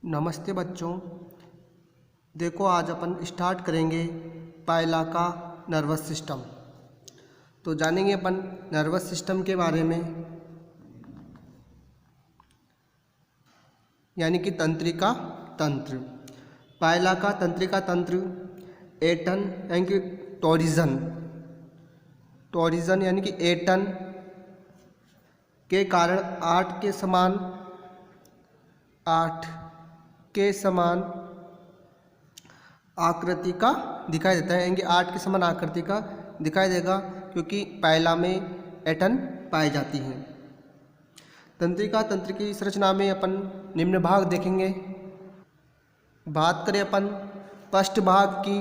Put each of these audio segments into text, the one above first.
नमस्ते बच्चों। देखो आज अपन स्टार्ट करेंगे पहला का नर्वस सिस्टम। तो जानेंगे अपन नर्वस सिस्टम के बारे में, यानी कि तंत्रिका तंत्र। पहला का तंत्रिका तंत्र एटन यानी कि टोरिजन यानी कि एटन के कारण 8 के समान आकृति का दिखाई देता है, यानी कि 8 के समान आकृति का दिखाई देगा, क्योंकि पहला में एटन पाई जाती हैं। तंत्रिका तंत्र की संरचना में अपन निम्न भाग देखेंगे। बात करें अपन फर्स्ट भाग की,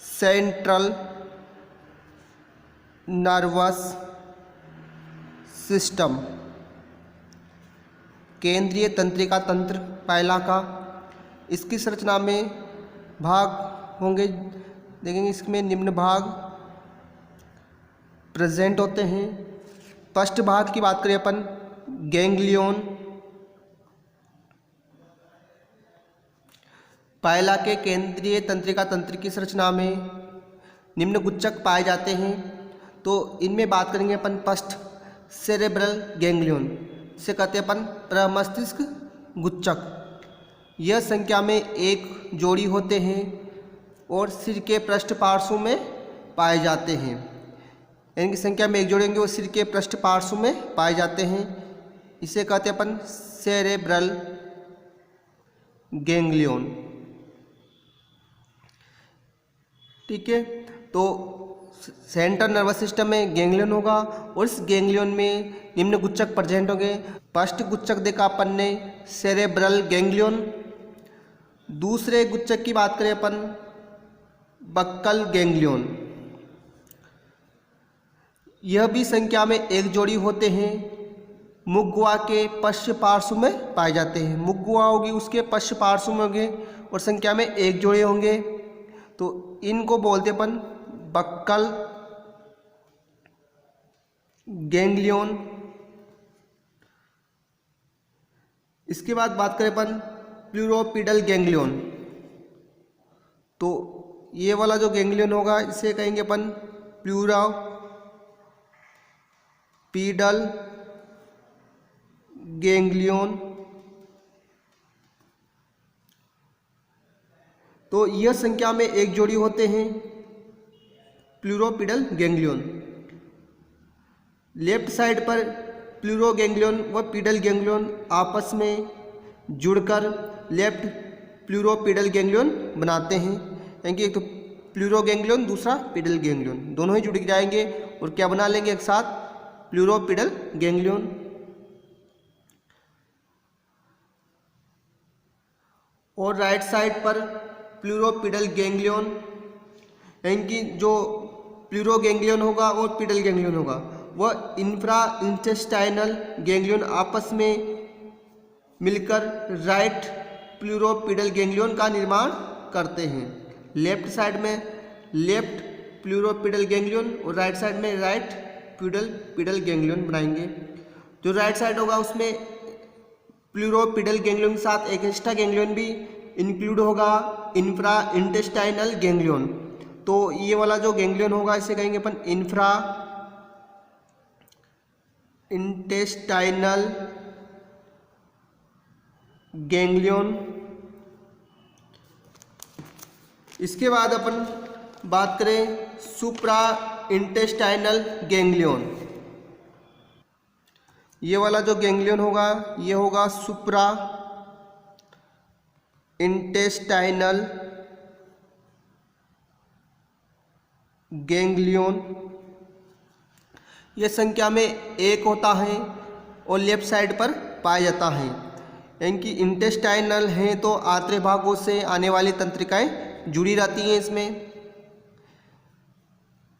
सेंट्रल नर्वस सिस्टम, केंद्रीय तंत्रिका तंत्र पहला का। इसकी संरचना में भाग होंगे, देखेंगे इसमें निम्न भाग प्रेजेंट होते हैं। फर्स्ट भाग की बात करें अपन, गैंग्लियन। पहला के केंद्रीय तंत्रिका तंत्र की संरचना में निम्न गुच्चक पाए जाते हैं। तो इनमें बात करेंगे अपन फर्स्ट सेरेब्रल गैंग्लियन, से कहते हैं अपन प्रमस्तिष्क गुच्चक। यह संख्या में एक जोड़ी होते हैं और सिर के पृष्ठ पार्श्व में पाए जाते हैं, यानी कि संख्या में एक जोड़ी होंगे और सिर के पृष्ठ पार्श्व में पाए जाते हैं। इसे कहते हैं अपन सेरेब्रल गैंग्लियन। ठीक है, तो सेंट्रल नर्वस सिस्टम में गैंग्लियन होगा और इस गैंग्लियन में निम्न गुच्चक प्रेजेंट होंगे। फर्स्ट गुच्चक देखा अपन ने सेरेब्रल गैंग्लियन। दूसरे गुच्चक की बात करें अपन, बक्कल गैंग्लियन। यह भी संख्या में एक जोड़ी होते हैं, मुख के पश्च पार्श्व में पाए जाते हैं। मुख होगी उसके पश्च पार्श्व में होंगे और संख्या में एक जोड़े होंगे, तो इनको बोलते अपन बक्कल गैंग्लियन। इसके बाद बात करें अपन प्लूरोपिडल गैंग्लियन। तो ये वाला जो गैंग्लियन होगा इसे कहेंगे अपन प्लूरोपिडल गैंग्लियन। तो यह संख्या में एक जोड़ी होते हैं, प्लूरोपिडल गैंग्लियन। लेफ्ट साइड पर प्लूरो गैंग्लियन व पिडल गैंग्लियन आपस में जुड़कर लेफ्ट प्लूरोपिडल गैंग्लियन बनाते हैं, यानी कि एक तो प्लूरो गैंग्लियन दूसरा पिडल गैंग्लियन, दोनों ही जुड़ जाएंगे और क्या बना लेंगे एक साथ, प्लूरोपिडल गैंग्लियन। और राइट साइड पर प्लूरोपिडल गैंग्लियन, यानी कि जो प्लूरो गैंग्लियन होगा और पिडल गैंग्लियन होगा वह इंफ्रा इंटेस्टाइनल गैंग्लियन आपस में मिलकर राइट प्लूरोपिडल गैंग्लियन का निर्माण करते हैं। लेफ्ट साइड में लेफ्ट प्लूरोपिडल गैंग्लियन और राइट साइड में राइट पिडल गैंग्लियन बनाएंगे। जो राइट साइड होगा उसमें प्लूरोपिडल गैंग्लियन के साथ एक एक्स्ट्रा गैंग्लियन भी इंक्लूड होगा, इंफ्रा इंटेस्टाइनल गैंग्लियन। तो ये वाला जो गैंग्लियन होगा इसे कहेंगे अपन इंफ्रा इंटेस्टाइनल गैंग्लियन। इसके बाद अपन बात करें सुप्रा इंटेस्टाइनल गैंग्लियन। ये वाला जो गैंग्लियन होगा ये होगा सुप्रा इंटेस्टाइनल गैंग्लियन। यह संख्या में एक होता है और लेफ्ट साइड पर पाया जाता है, यानी कि इंटेस्टाइनल हैं तो आंतरिक भागों से आने वाली तंत्रिकाएं जुड़ी रहती हैं इसमें।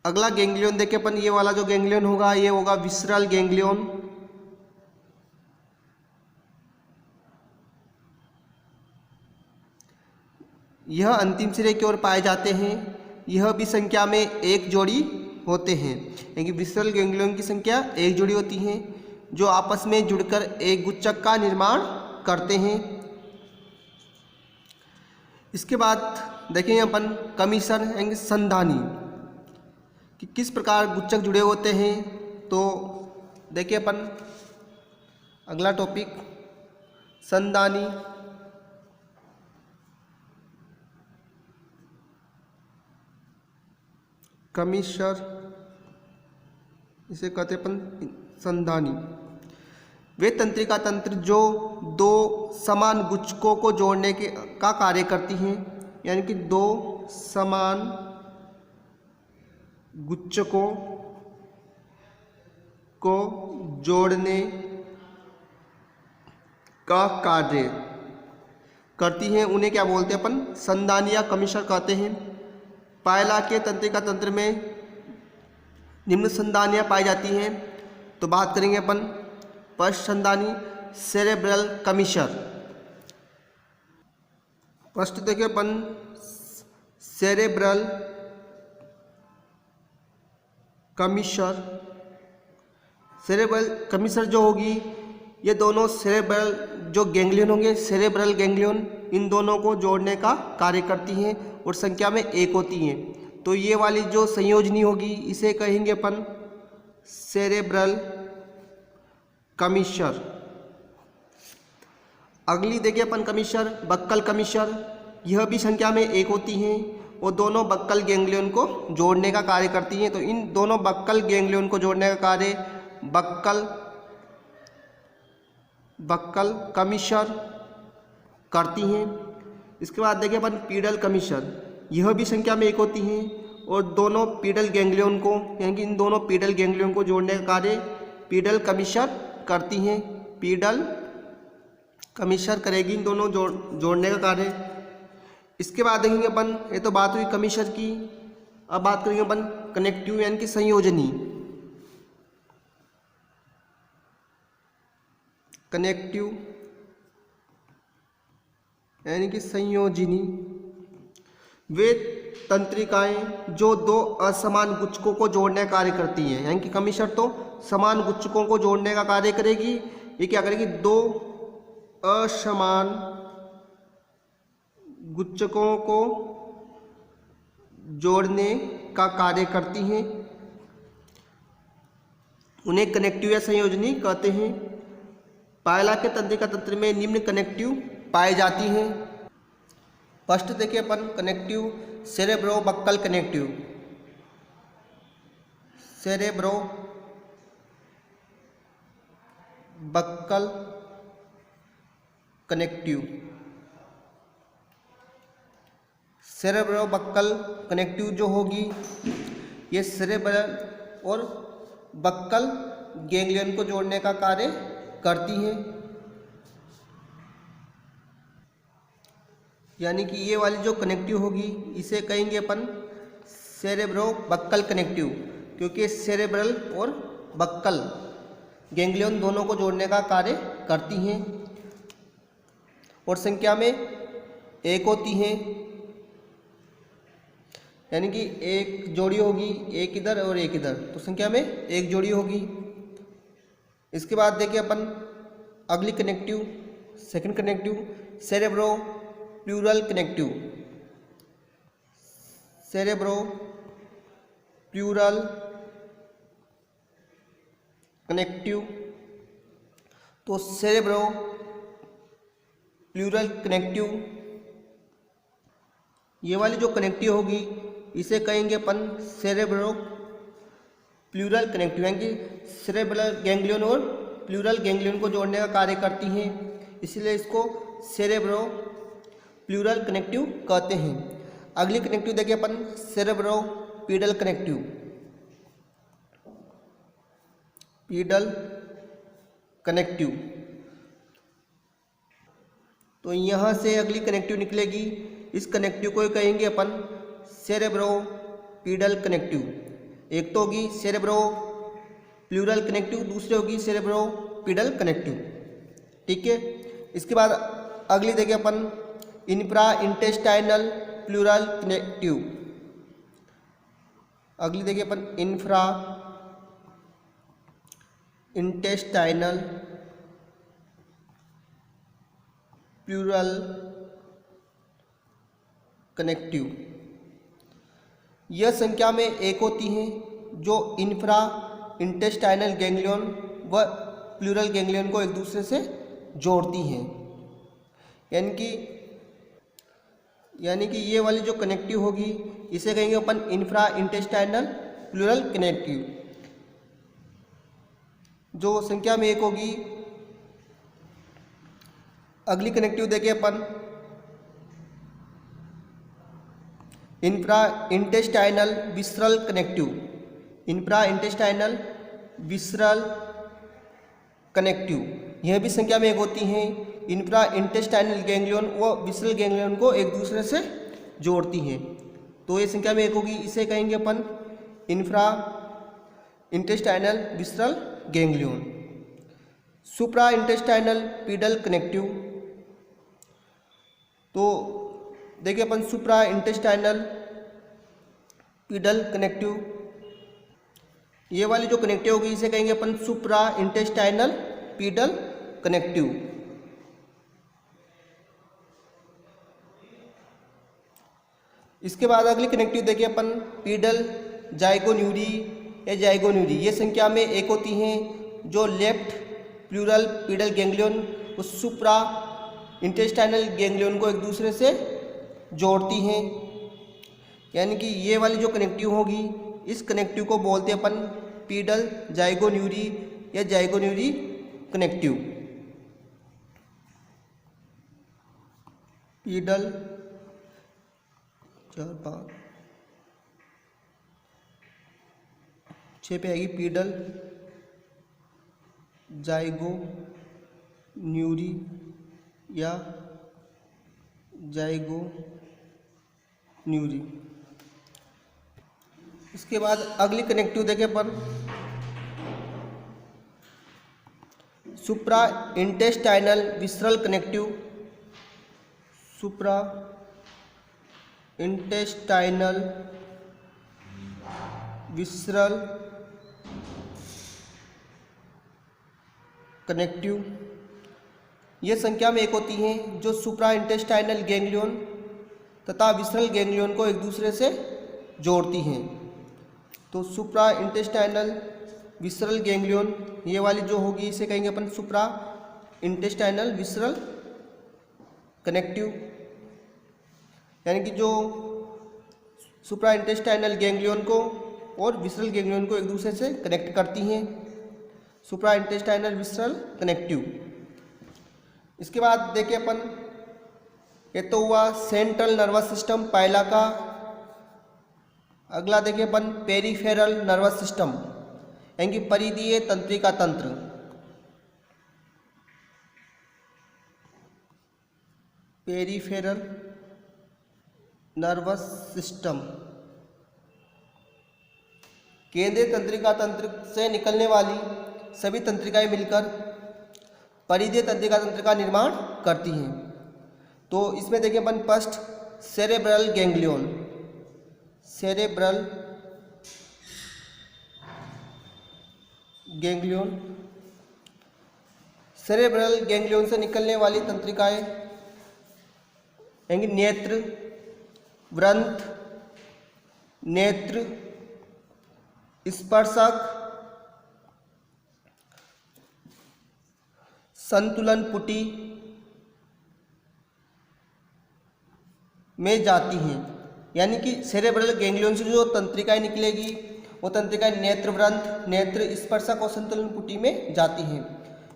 अगला गैंग्लियन देखें अपन, ये वाला जो गैंग्लियन होगा ये होगा विसरल गैंग्लियन। यह अंतिम सिरे की ओर पाए जाते हैं। यह भी संख्या में एक जोड़ी होते हैं, यानी कि विसरल गैंग्लियन की संख्या एक जोड़ी होती है जो आपस में जुड़कर एक गुच्चक का निर्माण करते हैं। इसके बाद देखेंगे अपन कमीशन एंड संधानी कि किस प्रकार गुच्चक जुड़े होते हैं। तो देखिए अपन अगला टॉपिक संधानी। कमीशर इसे कहते अपन संधानी। वे तंत्रिका तंत्र जो दो समान गुच्छकों को जोड़ने के का कार्य करती हैं, यानी कि दो समान गुच्छकों को जोड़ने का कार्य करती हैं, उन्हें क्या बोलते हैं अपन संधानी या कमीशर कहते हैं। पायला के तंत्रिका तंत्र में निम्न संधानियाँ पाई जाती हैं। तो बात करेंगे अपन फर्स्ट संधानी सेरेब्रल कमीशर। फर्स्ट देखिए अपन सेरेब्रल कमीशर। सेरेब्रल कमीशर जो होगी, ये दोनों सेरेब्रल जो गैंग्लियन होंगे, सेरेब्रल गैंग्लियन, इन दोनों को जोड़ने का कार्य करती हैं और संख्या में एक होती हैं। तो ये वाली जो संयोजनी होगी इसे कहेंगे अपन सेरेब्रल कमीशर। अगली देखिए अपन कमीशर बक्कल कमीशर। यह भी संख्या में एक होती हैं और दोनों बक्कल गैंग्लियन को जोड़ने का कार्य करती हैं। तो इन दोनों बक्कल गैंग्लियन को जोड़ने का कार्य बक्कल कमीशर करती हैं। इसके बाद देखिए अपन पीडल कमीशर। यह भी संख्या में एक होती हैं और दोनों पीडल गैंग्लियन को, यानी कि इन दोनों पीडल गैंग्लियन को जोड़ने का कार्य पीडल कमीशर करती हैं। पीडल कमीशर करेगी इन दोनों जोड़ने का कार्य। इसके बाद देखेंगे अपन, ये तो बात हुई कमीशर की। अब बात करेंगे अपन कनेक्टिव यानी कि संयोजनी। कनेक्टिव यानी कि संयोजनी वे तंत्रिकाएं जो दो असमान गुच्छकों को जोड़ने का कार्य करती हैं, यानी कि कमीशर तो समान गुच्छकों को जोड़ने का कार्य करेगी, ये क्या करेगी दो असमान गुच्छकों को जोड़ने का कार्य करती हैं, उन्हें कनेक्टिव या संयोजनी कहते हैं। पायला के तंत्रिका तंत्र में निम्न कनेक्टिव पाई जाती हैं। फर्स्ट देखिए अपन connective cerebro buccal connective. Cerebro buccal connective. Cerebro buccal connective जो होगी, ये सेरेब्रल और बक्कल गैंग्लियन को जोड़ने का कार्य करती हैं। यानी कि ये वाली जो कनेक्टिव होगी इसे कहेंगे अपन सेरेब्रो बक्कल कनेक्टिव, क्योंकि सेरेब्रल और बक्कल गैंग्लियन दोनों को जोड़ने का कार्य करती हैं और संख्या में एक होती हैं। यानी कि एक जोड़ी होगी, एक इधर और एक इधर, तो संख्या में एक जोड़ी होगी। इसके बाद देखिए अपन अगली connective second connective cerebro pleural connective. Cerebro pleural connective. तो सेरेब्रो प्लूरल कनेक्टिव, ये वाली जो कनेक्टिव होगी इसे कहेंगे अपन सेरेब्रो प्लूरल कनेक्टिव, यानी कि सेरेब्रल गैंग्लियन और प्लूरल गैंग्लियन को जोड़ने का कार्य करती हैं, इसलिए इसको सेरेब्रो प्लूरल कनेक्टिव कहते हैं। अगली कनेक्टिव देखिए अपन cerebro pedal connective. Pedal connective, तो यहाँ से अगली कनेक्टिव निकलेगी, इस कनेक्टिव को कहेंगे अपन सेरेब्रो पीडल कनेक्टिव। एक तो होगी सेरेब्रो प्लूरल कनेक्टिव, दूसरी होगी सेरेब्रो पीडल कनेक्टिव। ठीक है। इसके बाद अगली देखिए अपन इन्फ्रा इंटेस्टाइनल प्लूरल कनेक्टिव। अगली देखिए अपन इन्फ्रा इंटेस्टाइनल प्लूरल कनेक्टिव। यह संख्या में एक होती हैं जो इंफ्रा इंटेस्टाइनल गैंग्लियन व प्लूरल गैंग्लियन को एक दूसरे से जोड़ती हैं। यानी कि ये वाली जो कनेक्टिव होगी इसे कहेंगे अपन इंफ्रा इंटेस्टाइनल प्लूरल कनेक्टिव। जो संख्या में एक होगी, अगली कनेक्टिव देखें अपन infra intestinal visceral connective. Infra intestinal visceral connective यह भी संख्या में एक होती हैं। इंफ्रा इंटेस्टाइनल गैंग्लियन व विसरल गैंग्लियन को एक दूसरे से जोड़ती हैं, तो ये संख्या में एक होगी। इसे कहेंगे अपन इंफ्रा इंटेस्टाइनल विसरल गैंग्लियन। सुप्रा इंटेस्टाइनल पीडल कनेक्टिव, तो देखिए अपन सुप्रा इंटेस्टाइनल पीडल कनेक्टिव, ये वाली जो कनेक्टिव होगी इसे कहेंगे अपन सुप्रा इंटेस्टाइनल पीडल कनेक्टिव। इसके बाद अगली कनेक्टिव देखिए अपन पीडल जाइगोन्यूरी या जाइगोन्यूरी। ये संख्या में एक होती हैं जो लेफ्ट प्लूरल पीडल गैंग्लियन उस सुप्रा इंटेस्टाइनल गैंग्लियन को एक दूसरे से जोड़ती हैं। यानी कि ये वाली जो कनेक्टिव होगी इस कनेक्टिव को बोलते हैं अपन पीडल जाइगोन्यूरी या जाइगोन्यूरी कनेक्टिव। पीडल 4 5 6 पे आएगी पीडल जाइगोन्यूरी या जाइगोन्यूरी। इसके बाद अगली कनेक्टिव देखें पर सुप्रा इंटेस्टाइनल विसरल कनेक्टिव। सुप्रा इंटेस्टाइनल विसरल कनेक्टिव ये संख्या में एक होती हैं जो सुप्रा इंटेस्टाइनल गैंग्लियन तथा विसरल गैंग्लियन को एक दूसरे से जोड़ती हैं। तो सुप्रा इंटेस्टाइनल विसरल गैंग्लियन ये वाली जो होगी इसे कहेंगे अपन सुप्रा इंटेस्टाइनल विसरल कनेक्टिव। यानी कि जो सुप्रा इंटेस्टाइनल गैंग्लियन को और विसरल गैंग्लियन को एक दूसरे से कनेक्ट करती हैं, सुप्रा इंटेस्टाइनल विसरल कनेक्टिव। इसके बाद देखिए अपन, ये तो हुआ सेंट्रल नर्वस सिस्टम पहला का। अगला देखिए अपन पेरिफेरल नर्वस सिस्टम यानी कि परिधीय तंत्रिका तंत्र। पेरिफेरल नर्वस सिस्टम केंद्रीय तंत्रिका तंत्र से निकलने वाली सभी तंत्रिकाएं मिलकर परिधीय तंत्रिका तंत्र का निर्माण करती हैं। तो इसमें देखिए अपन first cerebral ganglion. Cerebral ganglion, cerebral ganglion से निकलने वाली तंत्रिकाएं यानी नेत्र, वृंत, नेत्र, स्पर्शक, संतुलन पुटी में जाती हैं। यानी कि सेरेब्रल गैंग्लियन से जो तंत्रिकाएं निकलेगी वो तंत्रिकाएं नेत्र, वृंत, नेत्र, स्पर्शक और संतुलन पुटी में जाती हैं।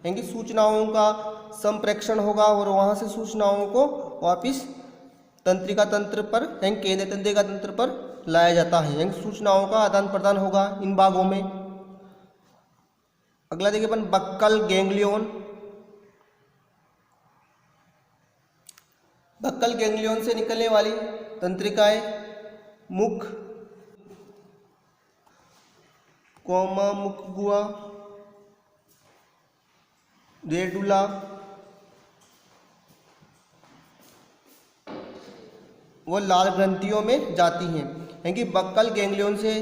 यानी कि सूचनाओं का संप्रेषण होगा और वहाँ से सूचनाओं को वापिस तंत्रिका तंत्र पर यानी केंद्रीय तंत्रिका तंत्र पर लाया जाता है। यानी सूचनाओं का आदान प्रदान होगा इन भागों में। अगला देखिए अपन बक्कल गैंग्लियन। बक्कल गैंग्लियन से निकलने वाली तंत्रिकाएं मुख, मुख गुहा, रेडुला, वो लाल ग्रंथियों में जाती हैं। यानी कि बक्कल गैंग्लियन से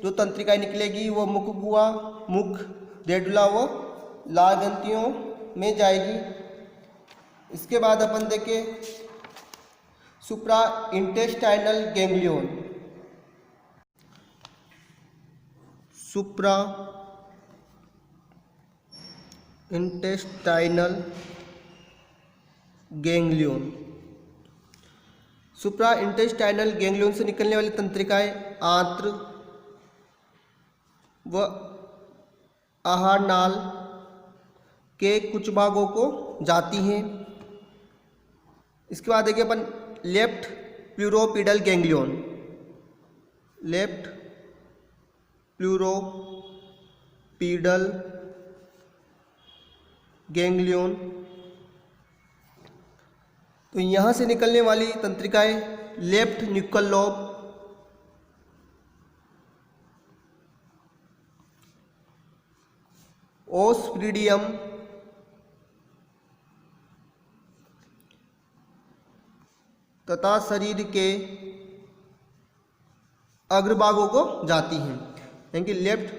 जो तंत्रिकाएं निकलेगी वो मुख गुहा, मुख, रेडुला व लाल ग्रंथियों में जाएगी। इसके बाद अपन देखें सुप्रा इंटेस्टाइनल गैंग्लियन, सुप्रा इंटेस्टाइनल गैंग्लियन। सुप्रा इंटेस्टाइनल गैंग्लियन से निकलने वाली तंत्रिकाएं आंत्र व आहार नाल के कुछ भागों को जाती हैं। इसके बाद देखिए अपन लेफ्ट प्लूरोपिडल गैंग्लियन, लेफ्ट प्लूरोपिडल गैंग्लियन। तो यहाँ से निकलने वाली तंत्रिकाएं लेफ्ट न्यूक्ल लोब, ओस्प्रिडियम, तथा शरीर के अग्रभागों को जाती हैं। यानी कि लेफ्ट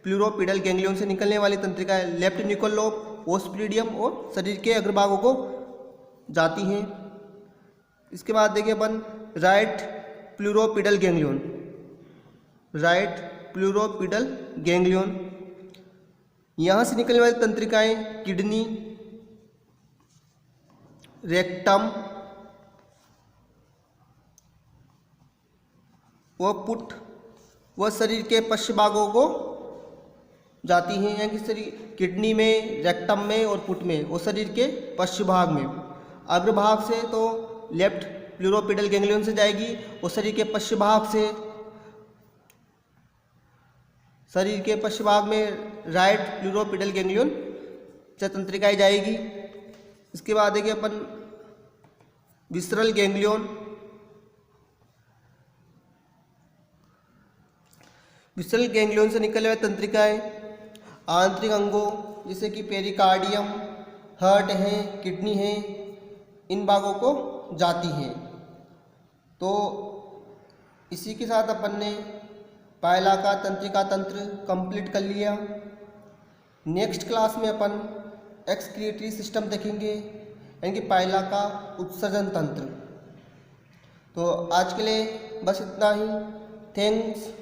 प्लूरोपिडल गैंग्लियन से निकलने वाली तंत्रिकाएं लेफ्ट न्यूक्ल लोब, ओस्प्रिडियम और शरीर के अग्रभागों को जाती हैं। इसके बाद देखिए अपन राइट प्लूरोपिडल गैंग्लियन, राइट प्लूरोपिडल गैंग्लियन। यहाँ से निकलने वाली तंत्रिकाएं किडनी, रेक्टम व पुट व शरीर के पश्च भागों को जाती हैं। यानी कि शरीर किडनी में, रेक्टम में और पुट में और शरीर के पश्च भाग में। अग्रभाग से तो लेफ्ट प्लूरोपिडल गैंग्लियन से जाएगी और शरीर के पश्च भाग से, शरीर के पश्च भाग में राइट प्लूरोपिडल गैंग्लियन से तंत्रिकाएं जाएगी। इसके बाद देखिए अपन विसरल गैंग्लियन, विसरल गैंग्लियन से निकलने वाली तंत्रिकाएं आंतरिक अंगों जैसे कि पेरिकार्डियम, हार्ट है, किडनी है, इन भागों को जाती हैं। तो इसी के साथ अपन ने पायला का तंत्रिका तंत्र कंप्लीट कर लिया। नेक्स्ट क्लास में अपन एक्सक्रीटरी सिस्टम देखेंगे, यानी कि पायला का उत्सर्जन तंत्र। तो आज के लिए बस इतना ही। थैंक्स।